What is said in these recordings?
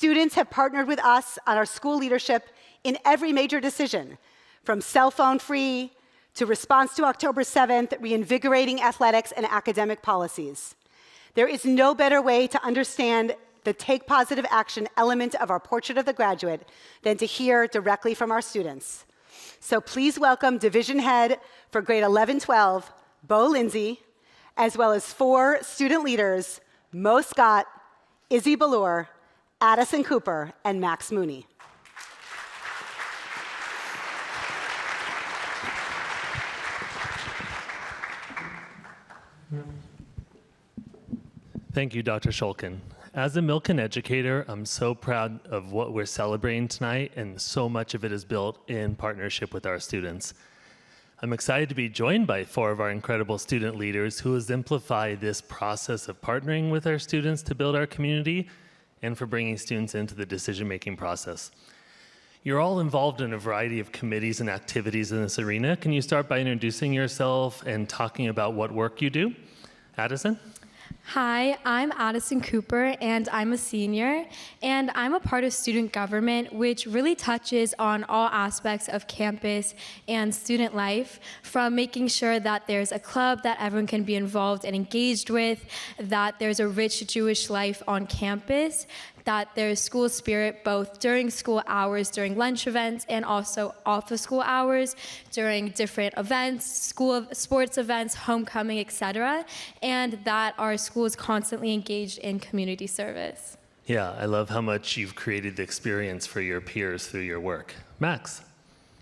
Students have partnered with us on our school leadership in every major decision, from cell phone free to response to October 7th, reinvigorating athletics and academic policies. There is no better way to understand the take positive action element of our portrait of the graduate than to hear directly from our students. So please welcome Division Head for grade 11-12, Bo Lindsay, as well as 4 student leaders, Mo Scott, Izzy Ballure, Addison Cooper, and Max Mooney. Thank you, Dr. Shulkin. As a Milken educator, I'm so proud of what we're celebrating tonight, and so much of it is built in partnership with our students. I'm excited to be joined by 4 of our incredible student leaders who exemplify this process of partnering with our students to build our community and for bringing students into the decision-making process. You're all involved in a variety of committees and activities in this arena. Can you start by introducing yourself and talking about what work you do? Addison? Hi, I'm Addison Cooper, and I'm a senior, and I'm a part of student government, which really touches on all aspects of campus and student life, from making sure that there's a club that everyone can be involved and engaged with, that there's a rich Jewish life on campus, that there's school spirit both during school hours, during lunch events, and also off of school hours, during different events, school sports events, homecoming, etc., and that our school is constantly engaged in community service. Yeah, I love how much you've created the experience for your peers through your work. Max.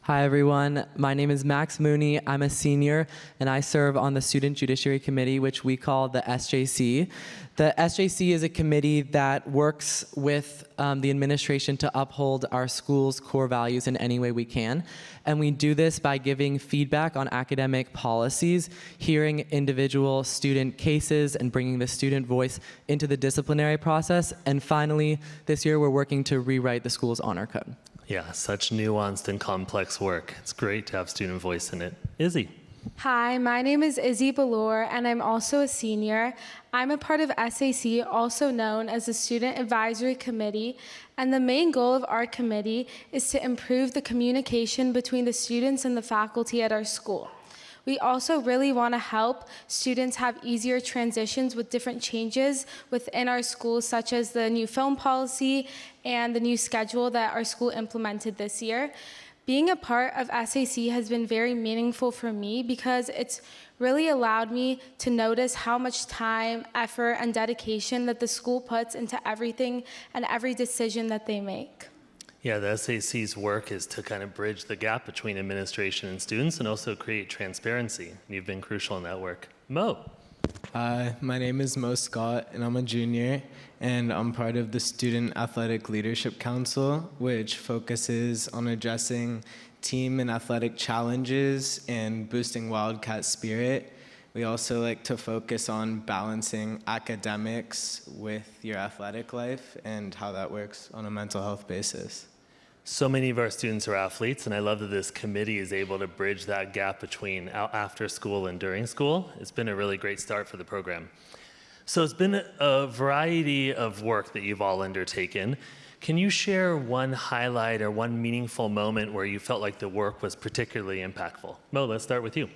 Hi everyone, my name is Max Mooney. I'm a senior and I serve on the Student Judiciary Committee, which we call the SJC. The SJC is a committee that works with the administration to uphold our school's core values in any way we can. And we do this by giving feedback on academic policies, hearing individual student cases, and bringing the student voice into the disciplinary process. And finally, this year we're working to rewrite the school's honor code. Yeah, such nuanced and complex work. It's great to have student voice in it. Izzy. Hi, my name is Izzy Ballure, and I'm also a senior. I'm a part of SAC, also known as the Student Advisory Committee, and the main goal of our committee is to improve the communication between the students and the faculty at our school. We also really want to help students have easier transitions with different changes within our schools, such as the new film policy and the new schedule that our school implemented this year. Being a part of SAC has been very meaningful for me because it's really allowed me to notice how much time, effort, and dedication that the school puts into everything and every decision that they make. Yeah, the SAC's work is to kind of bridge the gap between administration and students and also create transparency. And you've been crucial in that work. Mo. Hi, my name is Mo Scott, and I'm a junior, and I'm part of the Student Athletic Leadership Council, which focuses on addressing team and athletic challenges and boosting Wildcat spirit. We also like to focus on balancing academics with your athletic life and how that works on a mental health basis. So many of our students are athletes, and I love that this committee is able to bridge that gap between after school and during school. It's been a really great start for the program. So it's been a variety of work that you've all undertaken. Can you share one highlight or one meaningful moment where you felt like the work was particularly impactful? Mo, let's start with you.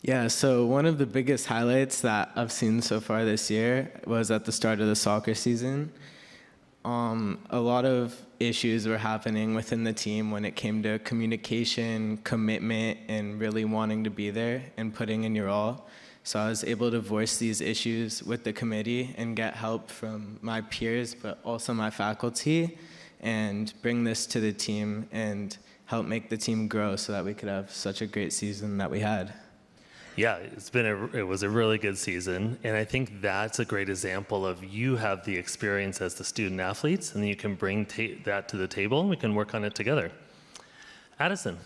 Yeah, so one of the biggest highlights that I've seen so far this year was at the start of the soccer season. A lot of issues were happening within the team when it came to communication, commitment, and really wanting to be there and putting in your all. So I was able to voice these issues with the committee and get help from my peers, but also my faculty, and bring this to the team and help make the team grow so that we could have such a great season that we had. Yeah, it was a really good season, and I think that's a great example of you have the experience as the student athletes, and you can bring that to the table, and we can work on it together. Addison.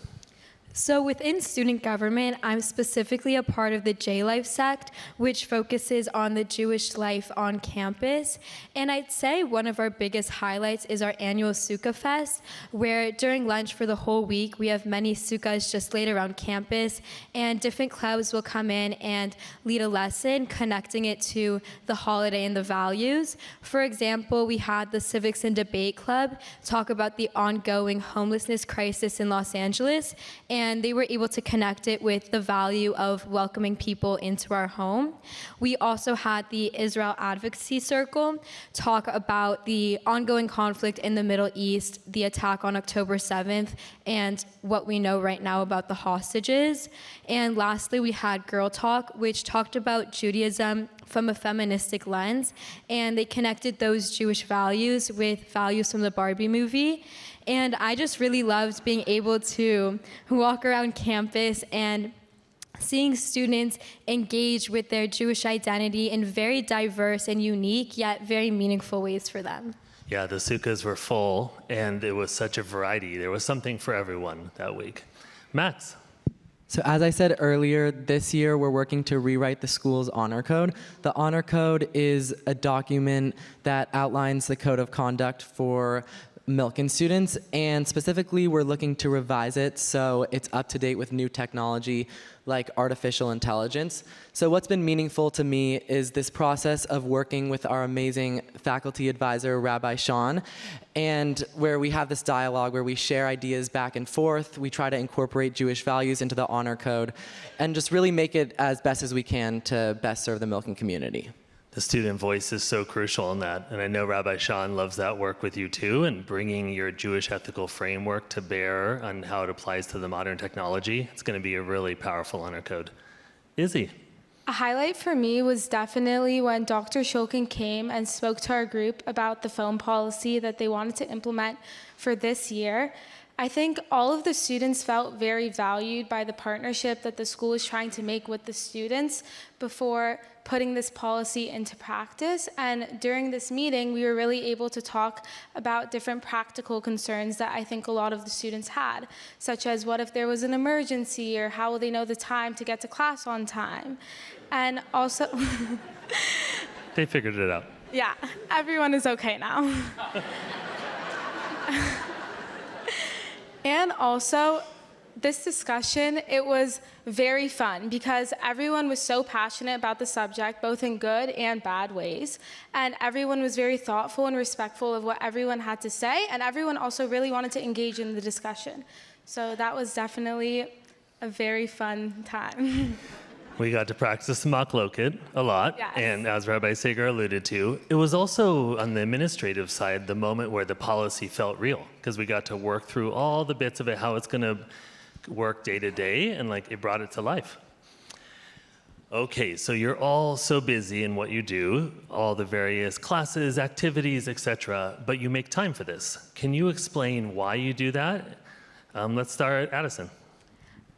So within student government, I'm specifically a part of the J-Life sect, which focuses on the Jewish life on campus. And I'd say one of our biggest highlights is our annual Sukkah Fest, where during lunch for the whole week, we have many sukkahs just laid around campus, and different clubs will come in and lead a lesson connecting it to the holiday and the values. For example, we had the Civics and Debate Club talk about the ongoing homelessness crisis in Los Angeles, and they were able to connect it with the value of welcoming people into our home. We also had the Israel Advocacy Circle talk about the ongoing conflict in the Middle East, the attack on October 7th, and what we know right now about the hostages. And lastly, we had Girl Talk, which talked about Judaism from a feministic lens, and they connected those Jewish values with values from the Barbie movie. And I just really loved being able to walk around campus and seeing students engage with their Jewish identity in very diverse and unique, yet very meaningful ways for them. Yeah, the sukkahs were full, and it was such a variety. There was something for everyone that week. Max. So as I said earlier, this year we're working to rewrite the school's honor code. The honor code is a document that outlines the code of conduct for Milken students, and specifically we're looking to revise it so it's up to date with new technology like artificial intelligence. So what's been meaningful to me is this process of working with our amazing faculty advisor, Rabbi Sean, and where we have this dialogue where we share ideas back and forth, we try to incorporate Jewish values into the honor code, and just really make it as best as we can to best serve the Milken community. The student voice is so crucial in that, and I know Rabbi Sean loves that work with you too, and bringing your Jewish ethical framework to bear on how it applies to the modern technology. It's going to be a really powerful honor code. Izzy. A highlight for me was definitely when Dr. Shulkin came and spoke to our group about the phone policy that they wanted to implement for this year. I think all of the students felt very valued by the partnership that the school is trying to make with the students before putting this policy into practice. And during this meeting, we were really able to talk about different practical concerns that I think a lot of the students had, such as what if there was an emergency, or how will they know the time to get to class on time? And also, They figured it out. yeah, everyone is okay now. And also, this discussion, it was very fun because everyone was so passionate about the subject, both in good and bad ways. And everyone was very thoughtful and respectful of what everyone had to say. And everyone also really wanted to engage in the discussion. So that was definitely a very fun time. We got to practice Machloket a lot, Yes. and as Rabbi Sager alluded to, it was also on the administrative side the moment where the policy felt real, because we got to work through all the bits of it, how it's going to work day to day, and like it brought it to life. Okay, so you're all so busy in what you do, all the various classes, activities, etc., but you make time for this. Can you explain why you do that? Let's start, Addison.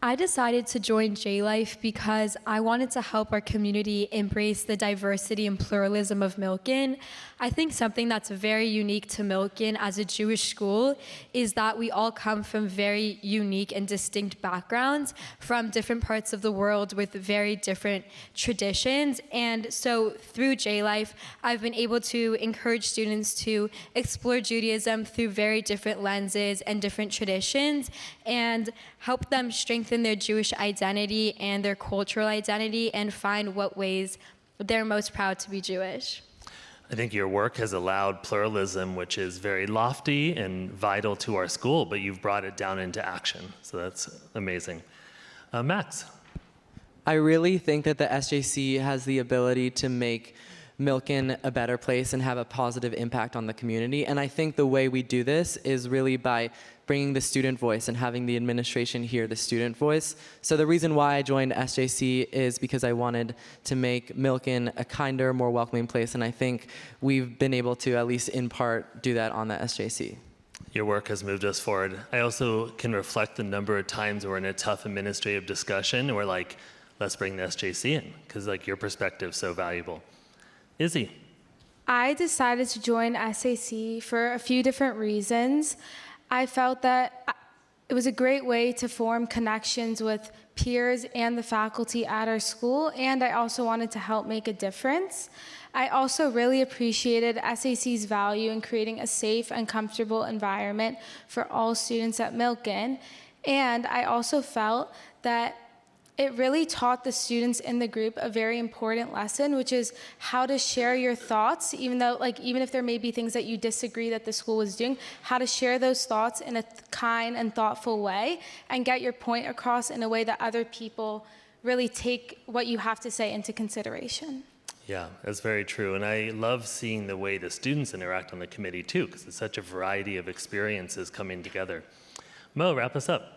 I decided to join J-Life because I wanted to help our community embrace the diversity and pluralism of Milken. I think something that's very unique to Milken as a Jewish school is that we all come from very unique and distinct backgrounds from different parts of the world with very different traditions. And so through J-Life, I've been able to encourage students to explore Judaism through very different lenses and different traditions, and help them strengthen their Jewish identity and their cultural identity and find what ways they're most proud to be Jewish. I think your work has allowed pluralism, which is very lofty and vital to our school, but you've brought it down into action. So that's amazing. Max. I really think that the SJC has the ability to make Milken a better place and have a positive impact on the community. And I think the way we do this is really by bringing the student voice and having the administration hear the student voice. So the reason why I joined SJC is because I wanted to make Milken a kinder, more welcoming place, and I think we've been able to, at least in part, do that on the SJC. Your work has moved us forward. I also can reflect the number of times we're in a tough administrative discussion and we're like, let's bring the SJC in, because like your perspective's so valuable. Izzy. I decided to join SAC for a few different reasons. I felt that It was a great way to form connections with peers and the faculty at our school, and I also wanted to help make a difference. I also really appreciated SAC's value in creating a safe and comfortable environment for all students at Milken, and I also felt that it really taught the students in the group a very important lesson, which is how to share your thoughts, even if there may be things that you disagree that the school was doing, how to share those thoughts in a kind and thoughtful way and get your point across in a way that other people really take what you have to say into consideration. Yeah, that's very true. And I love seeing the way the students interact on the committee too, because it's such a variety of experiences coming together. Mo, wrap us up.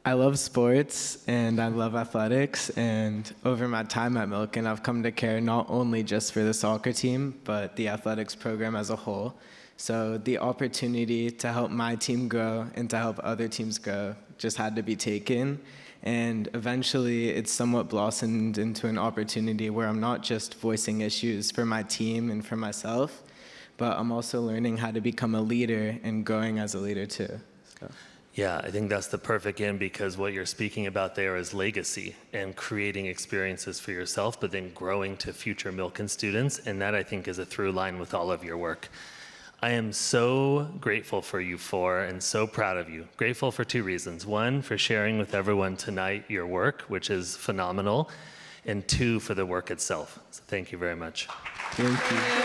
I love sports and I love athletics, and over my time at Milken, I've come to care not only just for the soccer team, but the athletics program as a whole. So the opportunity to help my team grow and to help other teams grow just had to be taken. And eventually it's somewhat blossomed into an opportunity where I'm not just voicing issues for my team and for myself, but I'm also learning how to become a leader and growing as a leader too. So. Yeah, I think that's the perfect end, because what you're speaking about there is legacy and creating experiences for yourself, but then growing to future Milken students. And that, I think, is a through line with all of your work. I am so grateful for you four and so proud of you. Grateful for two reasons. One, for sharing with everyone tonight your work, which is phenomenal. And two, for the work itself. So thank you very much. Thank you.